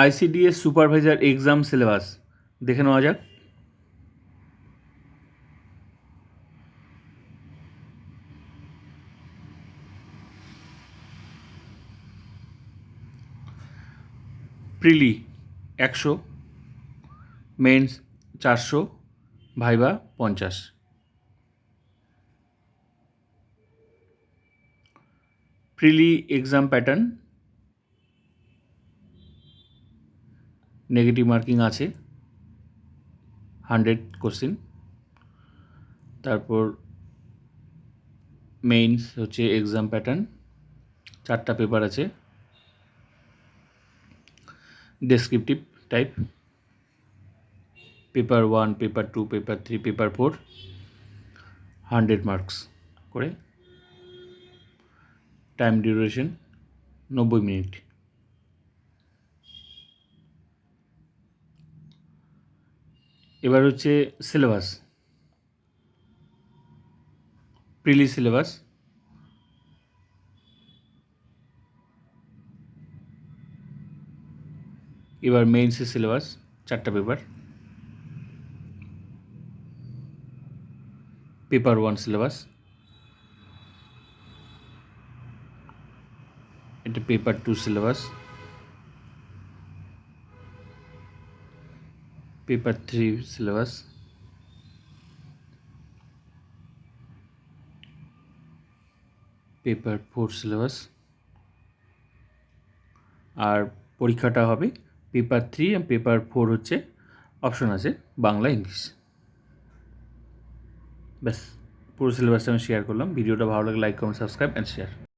ICDS supervisor exam syllabus দেখে নেওয়া যাক। Prelim 100, mains 400, viva 50। Prelim exam pattern, negative marking আছে 100 কোশ্চেন। তারপর মেইনস হচ্ছে এক্সাম প্যাটার্ন, 4টা পেপার আছে। Descriptive type, paper 1, paper 2, paper 3, paper 4, 100 marks করে। Time duration 90 minute. এবার হচ্ছে সিলেবাস, প্রিলি সিলেবাস। এবার মেইনসের সিলেবাস, 4টা পেপার। পেপার 1 সিলেবাস, এটা paper 2 syllabus, paper 3 syllabus, paper 4 syllabus. আর পরীক্ষাটা হবে পেপার 3 আর পেপার 4 হচ্ছে অপশন আছে বাংলা ইংলিশ। ব্যাস, পুরো সিলেবাসটা আমি শেয়ার করলাম। ভিডিওটা ভালো লাগলে like, comment, subscribe and share.